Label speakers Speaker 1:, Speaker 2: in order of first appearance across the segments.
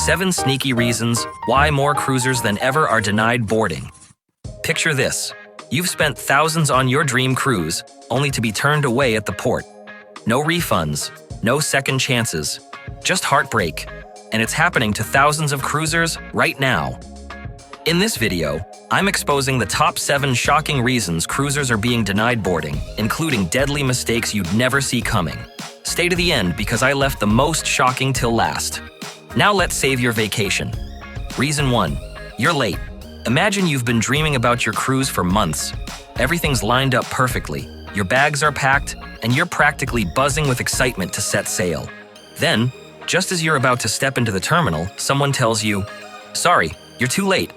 Speaker 1: 7 sneaky reasons why more cruisers than ever are denied boarding. Picture this. You've spent thousands on your dream cruise, only to be turned away at the port. No refunds, no second chances, just heartbreak. And it's happening to thousands of cruisers right now. In this video, I'm exposing the top 7 shocking reasons cruisers are being denied boarding, including deadly mistakes you'd never see coming. Stay to the end because I left the most shocking till last. Now let's save your vacation. Reason 1. You're late. Imagine you've been dreaming about your cruise for months. Everything's lined up perfectly. Your bags are packed, and you're practically buzzing with excitement to set sail. Then, just as you're about to step into the terminal, someone tells you, "Sorry, you're too late."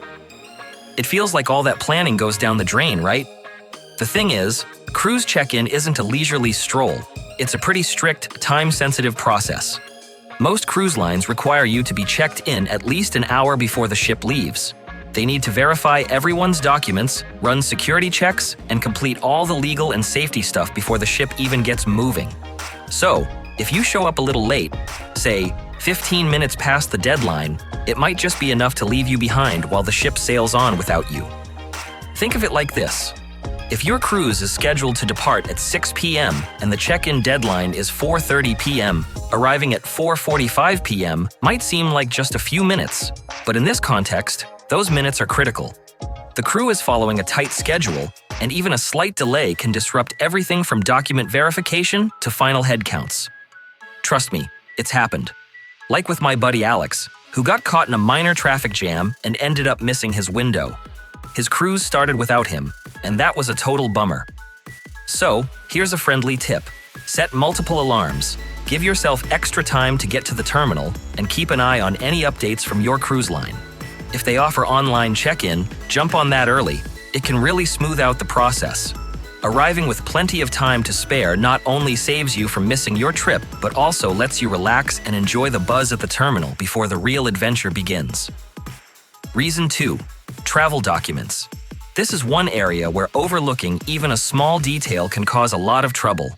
Speaker 1: It feels like all that planning goes down the drain, right? The thing is, cruise check-in isn't a leisurely stroll. It's a pretty strict, time-sensitive process. Most cruise lines require you to be checked in at least an hour before the ship leaves. They need to verify everyone's documents, run security checks, and complete all the legal and safety stuff before the ship even gets moving. So, if you show up a little late, say 15 minutes past the deadline, it might just be enough to leave you behind while the ship sails on without you. Think of it like this. If your cruise is scheduled to depart at 6 p.m. and the check-in deadline is 4:30 p.m., arriving at 4:45 p.m. might seem like just a few minutes, but in this context, those minutes are critical. The crew is following a tight schedule, and even a slight delay can disrupt everything from document verification to final head counts. Trust me, it's happened. Like with my buddy Alex, who got caught in a minor traffic jam and ended up missing his window. His cruise started without him, and that was a total bummer. So, here's a friendly tip. Set multiple alarms, give yourself extra time to get to the terminal, and keep an eye on any updates from your cruise line. If they offer online check-in, jump on that early. It can really smooth out the process. Arriving with plenty of time to spare not only saves you from missing your trip, but also lets you relax and enjoy the buzz at the terminal before the real adventure begins. Reason 2. Travel documents. This is one area where overlooking even a small detail can cause a lot of trouble.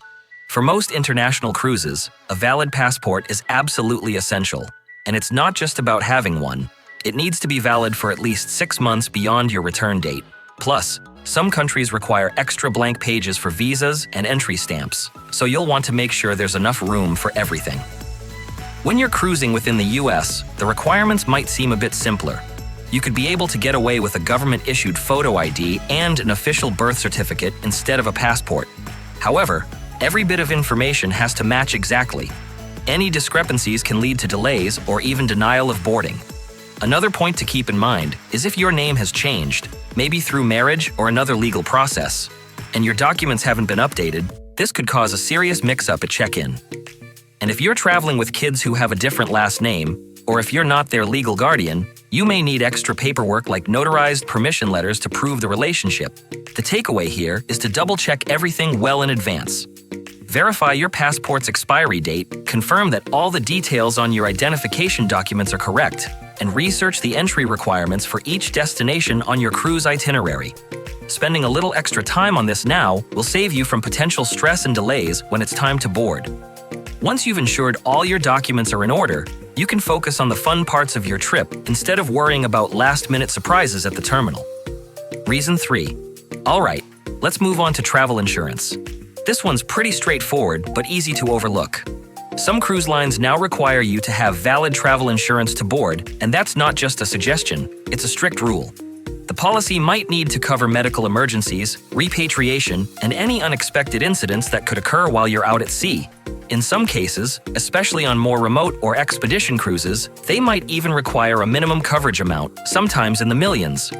Speaker 1: For most international cruises, a valid passport is absolutely essential. And it's not just about having one. It needs to be valid for at least 6 months beyond your return date. Plus, some countries require extra blank pages for visas and entry stamps, so you'll want to make sure there's enough room for everything. When you're cruising within the US, the requirements might seem a bit simpler. You could be able to get away with a government-issued photo ID and an official birth certificate instead of a passport. However, every bit of information has to match exactly. Any discrepancies can lead to delays or even denial of boarding. Another point to keep in mind is if your name has changed, maybe through marriage or another legal process, and your documents haven't been updated, this could cause a serious mix-up at check-in. And if you're traveling with kids who have a different last name, or if you're not their legal guardian, you may need extra paperwork like notarized permission letters to prove the relationship. The takeaway here is to double-check everything well in advance. Verify your passport's expiry date, confirm that all the details on your identification documents are correct, and research the entry requirements for each destination on your cruise itinerary. Spending a little extra time on this now will save you from potential stress and delays when it's time to board. Once you've ensured all your documents are in order, you can focus on the fun parts of your trip instead of worrying about last-minute surprises at the terminal. Reason 3. Alright, let's move on to travel insurance. This one's pretty straightforward but easy to overlook. Some cruise lines now require you to have valid travel insurance to board, and that's not just a suggestion, it's a strict rule. The policy might need to cover medical emergencies, repatriation, and any unexpected incidents that could occur while you're out at sea. In some cases, especially on more remote or expedition cruises, they might even require a minimum coverage amount, sometimes in the millions.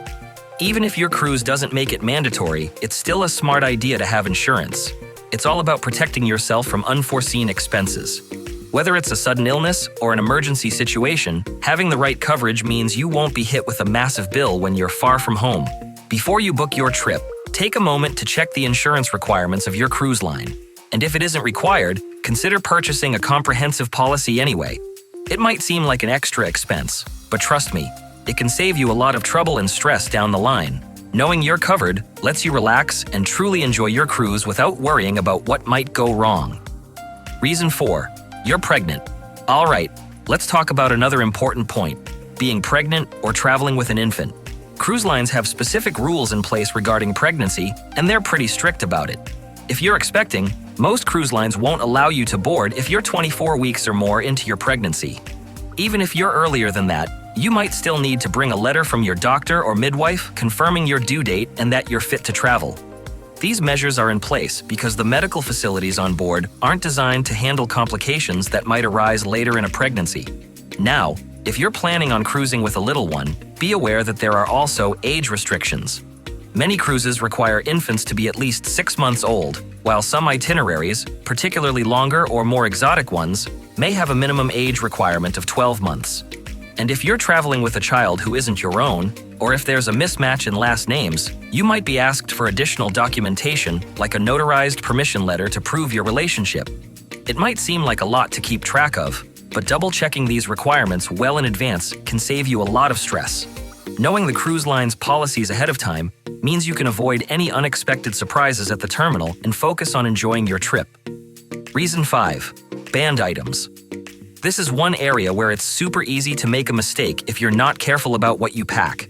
Speaker 1: Even if your cruise doesn't make it mandatory, it's still a smart idea to have insurance. It's all about protecting yourself from unforeseen expenses. Whether it's a sudden illness or an emergency situation, having the right coverage means you won't be hit with a massive bill when you're far from home. Before you book your trip, take a moment to check the insurance requirements of your cruise line. And if it isn't required, consider purchasing a comprehensive policy anyway. It might seem like an extra expense, but trust me, it can save you a lot of trouble and stress down the line. Knowing you're covered lets you relax and truly enjoy your cruise without worrying about what might go wrong. Reason 4. You're pregnant. Alright, let's talk about another important point: being pregnant or traveling with an infant. Cruise lines have specific rules in place regarding pregnancy, and they're pretty strict about it. If you're expecting, most cruise lines won't allow you to board if you're 24 weeks or more into your pregnancy. Even if you're earlier than that, you might still need to bring a letter from your doctor or midwife confirming your due date and that you're fit to travel. These measures are in place because the medical facilities on board aren't designed to handle complications that might arise later in a pregnancy. Now, if you're planning on cruising with a little one, be aware that there are also age restrictions. Many cruises require infants to be at least 6 months old, while some itineraries, particularly longer or more exotic ones, may have a minimum age requirement of 12 months. And if you're traveling with a child who isn't your own, or if there's a mismatch in last names, you might be asked for additional documentation, like a notarized permission letter to prove your relationship. It might seem like a lot to keep track of, but double-checking these requirements well in advance can save you a lot of stress. Knowing the cruise line's policies ahead of time means you can avoid any unexpected surprises at the terminal and focus on enjoying your trip. Reason 5. Banned items. This is one area where it's super easy to make a mistake if you're not careful about what you pack.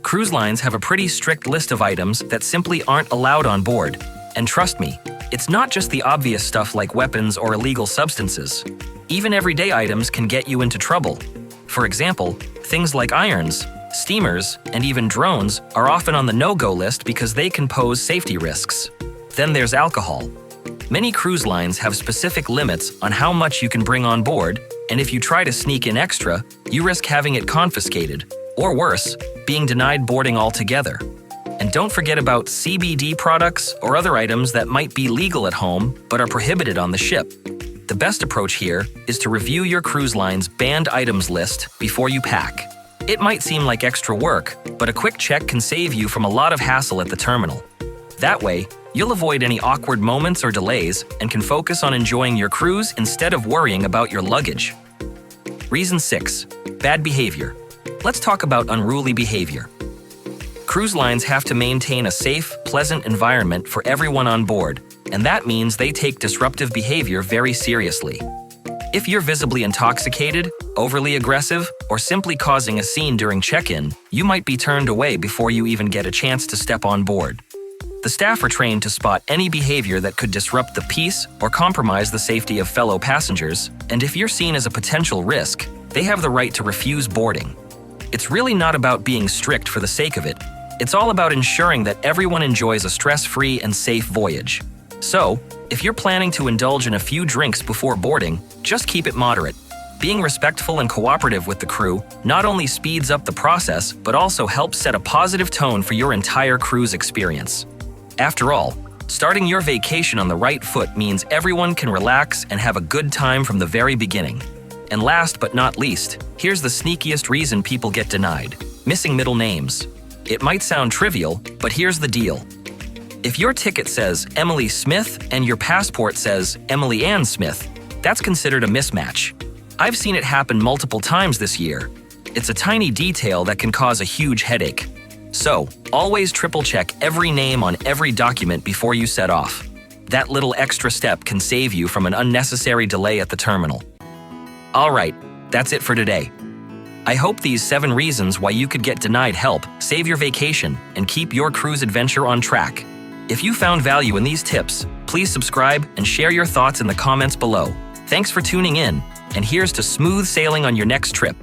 Speaker 1: Cruise lines have a pretty strict list of items that simply aren't allowed on board. And trust me, it's not just the obvious stuff like weapons or illegal substances. Even everyday items can get you into trouble. For example, things like irons, steamers, and even drones are often on the no-go list because they can pose safety risks. Then there's alcohol. Many cruise lines have specific limits on how much you can bring on board, and if you try to sneak in extra, you risk having it confiscated, or worse, being denied boarding altogether. And don't forget about CBD products or other items that might be legal at home but are prohibited on the ship. The best approach here is to review your cruise line's banned items list before you pack. It might seem like extra work, but a quick check can save you from a lot of hassle at the terminal. That way, you'll avoid any awkward moments or delays and can focus on enjoying your cruise instead of worrying about your luggage. Reason 6. Bad behavior. Let's talk about unruly behavior. Cruise lines have to maintain a safe, pleasant environment for everyone on board, and that means they take disruptive behavior very seriously. If you're visibly intoxicated, overly aggressive, or simply causing a scene during check-in, you might be turned away before you even get a chance to step on board. The staff are trained to spot any behavior that could disrupt the peace or compromise the safety of fellow passengers, and if you're seen as a potential risk, they have the right to refuse boarding. It's really not about being strict for the sake of it. It's all about ensuring that everyone enjoys a stress-free and safe voyage. So, if you're planning to indulge in a few drinks before boarding, just keep it moderate. Being respectful and cooperative with the crew not only speeds up the process, but also helps set a positive tone for your entire cruise experience. After all, starting your vacation on the right foot means everyone can relax and have a good time from the very beginning. And last but not least, here's the sneakiest reason people get denied: missing middle names. It might sound trivial, but here's the deal. If your ticket says Emily Smith and your passport says Emily Ann Smith, that's considered a mismatch. I've seen it happen multiple times this year. It's a tiny detail that can cause a huge headache. So, always triple-check every name on every document before you set off. That little extra step can save you from an unnecessary delay at the terminal. Alright, that's it for today. I hope these 7 reasons why you could get denied help save your vacation and keep your cruise adventure on track. If you found value in these tips, please subscribe and share your thoughts in the comments below. Thanks for tuning in, and here's to smooth sailing on your next trip.